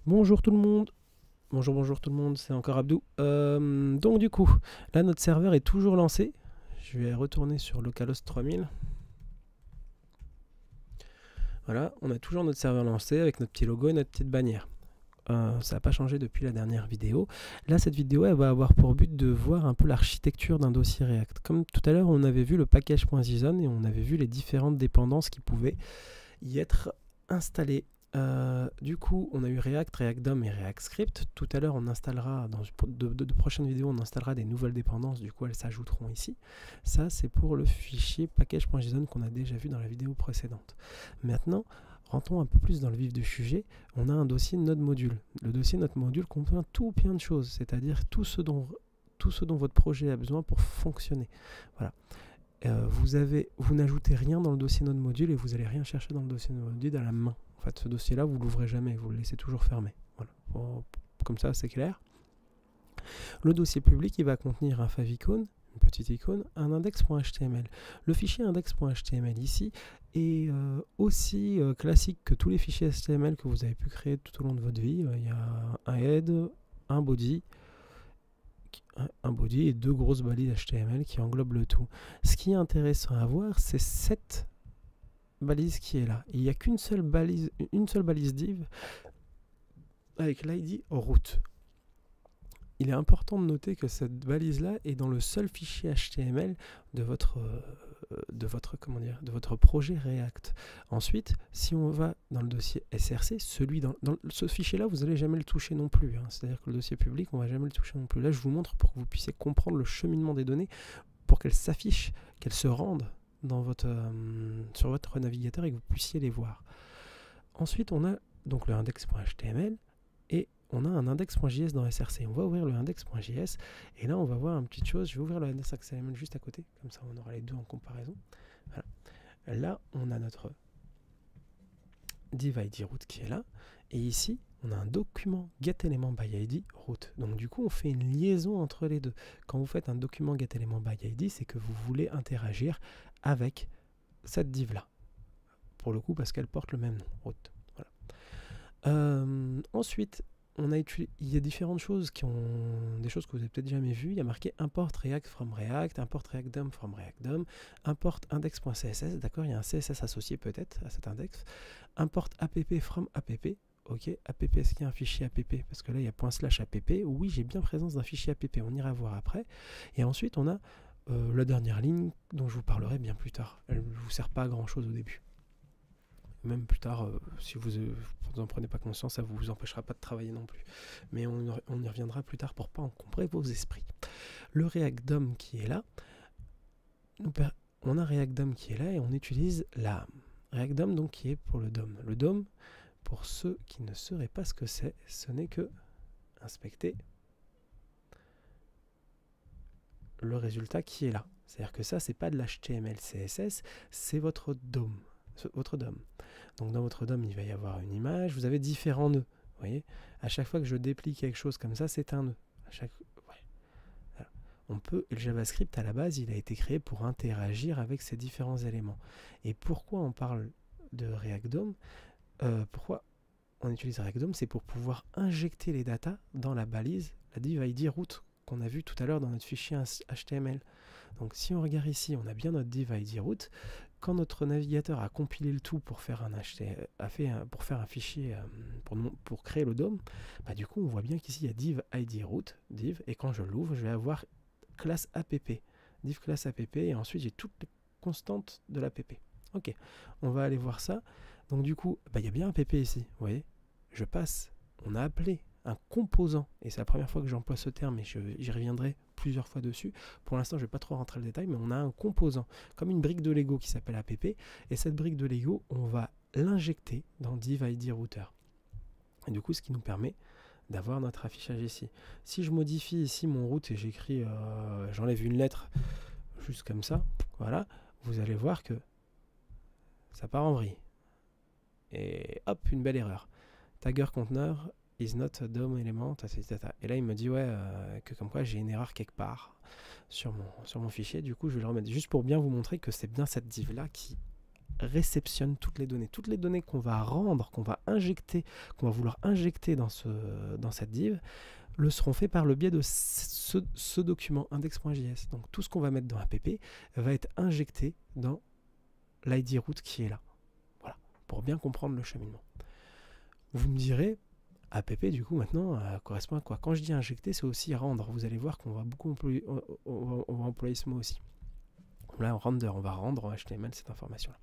Bonjour tout le monde. Bonjour tout le monde, c'est encore Abdou. Donc du coup, là notre serveur est toujours lancé. Je vais retourner sur localhost 3000. Voilà, on a toujours notre serveur lancé avec notre petit logo et notre petite bannière. Ça n'a pas changé depuis la dernière vidéo. Là, cette vidéo, elle va avoir pour but de voir un peu l'architecture d'un dossier React. Comme tout à l'heure, on avait vu le package.json et on avait vu les différentes dépendances qui pouvaient y être installées. Du coup, on a eu React, React DOM et React Script. Tout à l'heure, on installera, dans de prochaines vidéos, on installera des nouvelles dépendances. Du coup, elles s'ajouteront ici. Ça, c'est pour le fichier package.json qu'on a déjà vu dans la vidéo précédente. Maintenant, rentrons un peu plus dans le vif du sujet. On a un dossier Node Module. Le dossier Node Module contient tout plein de choses, c'est-à-dire tout ce dont votre projet a besoin pour fonctionner. Voilà. Vous n'ajoutez rien dans le dossier Node Module et vous n'allez rien chercher dans le dossier Node Module à la main. En fait, ce dossier-là, vous ne l'ouvrez jamais, vous le laissez toujours fermé. Voilà. Comme ça, c'est clair. Le dossier public, il va contenir un favicon, une petite icône, un index.html. Le fichier index.html ici est aussi classique que tous les fichiers HTML que vous avez pu créer tout au long de votre vie. Il y a un head, un body et deux grosses balises HTML qui englobent le tout. Ce qui est intéressant à voir, c'est cette balise qui est là. Il n'y a qu'une seule balise div avec l'ID root. Il est important de noter que cette balise-là est dans le seul fichier HTML de votre projet React. Ensuite, si on va dans le dossier SRC, ce fichier-là, vous n'allez jamais le toucher non plus. C'est-à-dire que le dossier public, on ne va jamais le toucher non plus. Là, je vous montre pour que vous puissiez comprendre le cheminement des données, pour qu'elles s'affichent, qu'elles se rendent sur votre navigateur et que vous puissiez les voir. Ensuite, on a donc le index.html et on a un index.js dans SRC. On va ouvrir le index.js et là on va voir une petite chose. Je vais ouvrir le index.html juste à côté, comme ça on aura les deux en comparaison. Voilà. Là on a notre div id root qui est là et ici on a un document getElement by id root. Donc du coup on fait une liaison entre les deux. Quand vous faites un document getElement by id, c'est que vous voulez interagir avec cette div là. Pour le coup parce qu'elle porte le même nom, root. Voilà. Ensuite, il y a différentes choses des choses que vous avez peut-être jamais vues. Il y a marqué import React from React, import React DOM from React DOM, import index.css, d'accord, il y a un CSS associé peut-être à cet index, import app from app, ok, app, est-ce qu'il y a un fichier app? Parce que là il y a ./app, oui j'ai bien présence d'un fichier app, on ira voir après. Et ensuite on a la dernière ligne dont je vous parlerai bien plus tard, elle ne vous sert pas à grand chose au début. Même plus tard, si vous n'en prenez pas conscience, ça ne vous empêchera pas de travailler non plus. Mais on y reviendra plus tard pour pas encombrer vos esprits. Le React DOM qui est là, on a React DOM qui est là et on utilise la React DOM donc qui est pour le DOM. Le DOM, pour ceux qui ne sauraient pas ce que c'est, ce n'est que inspecter le résultat qui est là. C'est-à-dire que ça, c'est pas de l'HTML, CSS, c'est votre DOM. Donc dans votre DOM, il va y avoir une image. Vous avez différents nœuds. Vous voyez, à chaque fois que je déplie quelque chose comme ça, c'est un nœud. Voilà. Le JavaScript à la base, il a été créé pour interagir avec ces différents éléments. Et pourquoi on parle de React DOM Pourquoi on utilise React DOM? C'est pour pouvoir injecter les datas dans la balise, la div id root qu'on a vu tout à l'heure dans notre fichier HTML. Donc si on regarde ici, on a bien notre div id root. Quand notre navigateur a compilé le tout pour faire un fichier pour créer le DOM, bah du coup on voit bien qu'ici il y a div id root, div, et quand je l'ouvre, je vais avoir classe app, div classe app, et ensuite j'ai toutes les constantes de l'app. Ok, on va aller voir ça. Donc du coup, bah, il y a bien app ici, vous voyez, on a appelé un composant, et c'est la première fois que j'emploie ce terme, et j'y reviendrai plusieurs fois dessus. Pour l'instant, je ne vais pas trop rentrer dans le détail, mais on a un composant, comme une brique de Lego qui s'appelle app, et cette brique de Lego, on va l'injecter dans div id router. Et du coup, ce qui nous permet d'avoir notre affichage ici. Si je modifie ici mon route et j'écris, j'enlève une lettre juste comme ça, voilà, vous allez voir que ça part en vrille. Et hop, une belle erreur. Tagger conteneur is not a DOM element, et là il me dit que comme quoi j'ai une erreur quelque part sur mon fichier. Du coup je vais le remettre juste pour bien vous montrer que c'est bien cette div là qui réceptionne toutes les données. Toutes les données qu'on va rendre, qu'on va injecter, qu'on va vouloir injecter dans cette div, le seront faits par le biais de ce document index.js. Donc tout ce qu'on va mettre dans app va être injecté dans l'id route qui est là. Voilà, pour bien comprendre le cheminement. Vous me direz, app du coup maintenant correspond à quoi? Quand je dis injecter, c'est aussi rendre. Vous allez voir qu'on va beaucoup employer, on va employer ce mot aussi. Là, render, on va rendre en HTML cette information-là.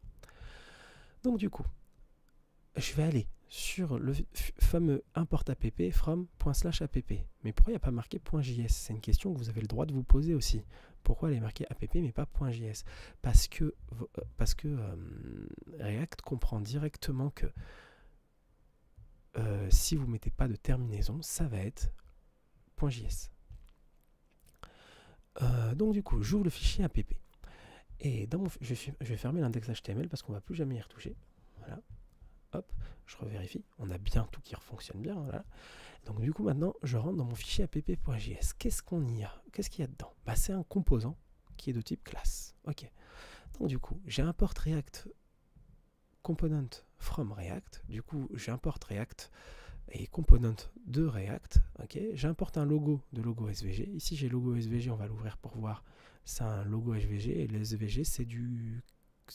Donc du coup, je vais aller sur le fameux import app from./app. Mais pourquoi il n'y a pas marqué .js? C'est une question que vous avez le droit de vous poser aussi. Pourquoi elle est marquée app mais pas .js? Parce que React comprend directement que si vous ne mettez pas de terminaison, ça va être .js. Donc du coup, j'ouvre le fichier app. Et dans je vais fermer l'index HTML parce qu'on ne va plus jamais y retoucher. Voilà. Hop, je revérifie. On a bien tout qui fonctionne bien. Voilà. Donc du coup, maintenant, je rentre dans mon fichier app.js. Qu'est-ce qu'il y a dedans? C'est un composant qui est de type classe. Ok. Donc du coup, j'importe React component from React. Du coup, j'importe React et component de React. Ok. J'importe un logo de logo SVG. Ici, j'ai logo SVG. On va l'ouvrir pour voir. C'est un logo SVG et le SVG, c'est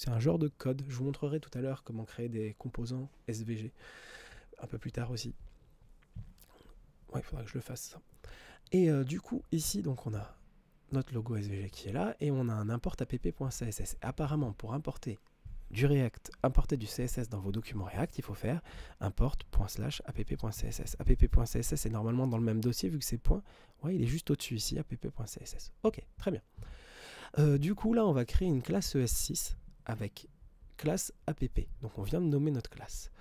un genre de code. Je vous montrerai tout à l'heure comment créer des composants SVG. Un peu plus tard aussi. Ouais, il faudra que je le fasse ça. Et du coup, ici, donc on a notre logo SVG qui est là et on a un import app.css. Apparemment, pour importer du React, importer du CSS dans vos documents React, il faut faire import./app.css. app.css est normalement dans le même dossier vu que c'est point. Ouais, il est juste au-dessus ici, app.css. Ok, très bien. Du coup, là, on va créer une classe ES6 avec classe app. Donc, on vient de nommer notre classe.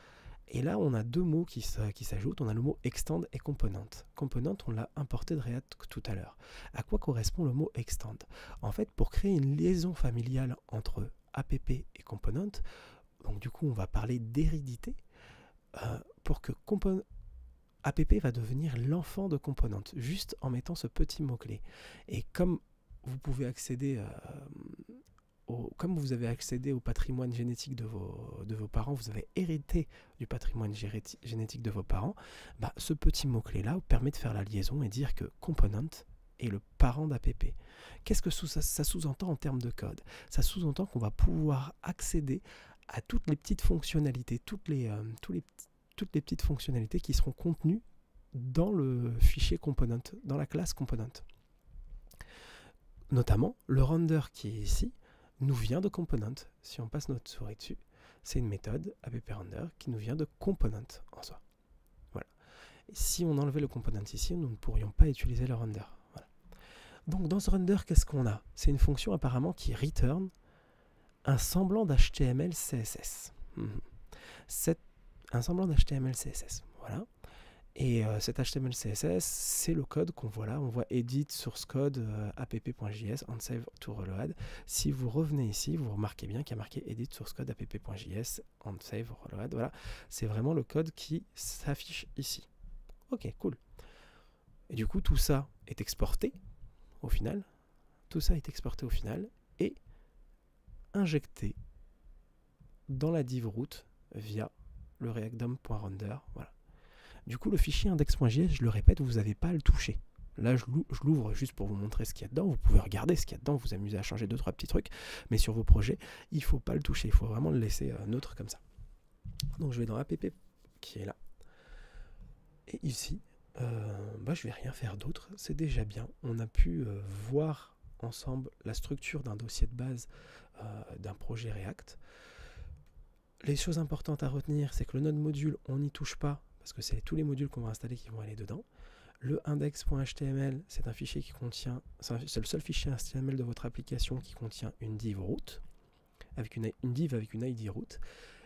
Et là, on a deux mots qui s'ajoutent. On a le mot extend et component. Component, on l'a importé de React tout à l'heure. À quoi correspond le mot extend? En fait, pour créer une liaison familiale entre app et component, donc du coup, on va parler d'hérédité, pour que app va devenir l'enfant de component, juste en mettant ce petit mot-clé. Et comme vous pouvez accéder comme vous avez accédé au patrimoine génétique de vos parents, vous avez hérité du patrimoine génétique de vos parents, ce petit mot-clé-là vous permet de faire la liaison et dire que component est le parent d'APP. Qu'est-ce que ça sous-entend en termes de code? Ça sous-entend qu'on va pouvoir accéder à toutes les petites fonctionnalités, toutes les petites fonctionnalités qui seront contenues dans le fichier component, dans la classe component. Notamment, le render qui est ici nous vient de component. Si on passe notre souris dessus, c'est une méthode app.render qui nous vient de component en soi. Voilà. Et si on enlevait le component ici, nous ne pourrions pas utiliser le render. Voilà. Donc dans ce render, qu'est-ce qu'on a? C'est une fonction apparemment qui return un semblant d'HTML CSS. Un semblant d'HTML CSS. Voilà. Et cet HTML CSS, c'est le code qu'on voit là. On voit edit source code app.js on save to reload. Si vous revenez ici, vous remarquez bien qu'il y a marqué edit source code app.js on save reload. Voilà, c'est vraiment le code qui s'affiche ici. Ok, cool. Et du coup, tout ça est exporté au final. Tout ça est exporté au final et injecté dans la div root via le react-dom.render. Voilà. Du coup, le fichier index.js, je le répète, vous n'avez pas à le toucher. Là, je l'ouvre juste pour vous montrer ce qu'il y a dedans. Vous pouvez regarder ce qu'il y a dedans, vous amuser à changer 2-3 petits trucs. Mais sur vos projets, il ne faut pas le toucher. Il faut vraiment le laisser neutre comme ça. Donc, je vais dans app qui est là. Et ici, je ne vais rien faire d'autre. C'est déjà bien. On a pu voir ensemble la structure d'un dossier de base d'un projet React. Les choses importantes à retenir, c'est que le node module, on n'y touche pas. Parce que c'est tous les modules qu'on va installer qui vont aller dedans. Le index.html, c'est un fichier qui contient, c'est le seul fichier HTML de votre application qui contient une div root, avec une div avec une id root,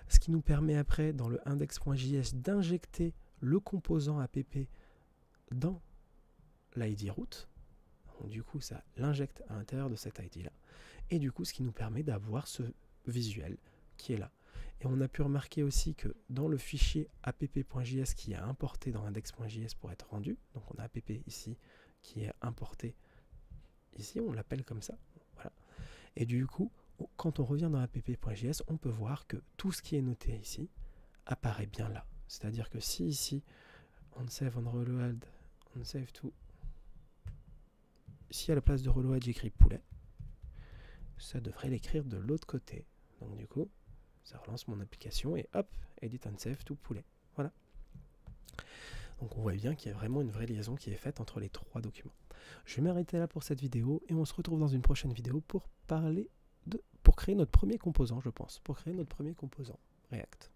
ce qui nous permet après dans le index.js d'injecter le composant app dans l'id root. Donc, du coup, ça l'injecte à l'intérieur de cette id là, et du coup, ce qui nous permet d'avoir ce visuel qui est là. Et on a pu remarquer aussi que dans le fichier app.js qui est importé dans index.js pour être rendu, donc on a app ici qui est importé ici, on l'appelle comme ça, voilà. Et du coup, quand on revient dans app.js, on peut voir que tout ce qui est noté ici apparaît bien là. C'est-à-dire que si ici, on save, on reload, on save tout, si à la place de reload j'écris poulet, ça devrait l'écrire de l'autre côté. Donc du coup, ça relance mon application et hop, edit and save tout poulet. Voilà. Donc on voit bien qu'il y a vraiment une vraie liaison qui est faite entre les trois documents. Je vais m'arrêter là pour cette vidéo et on se retrouve dans une prochaine vidéo pour créer notre premier composant, je pense, pour créer notre premier composant React.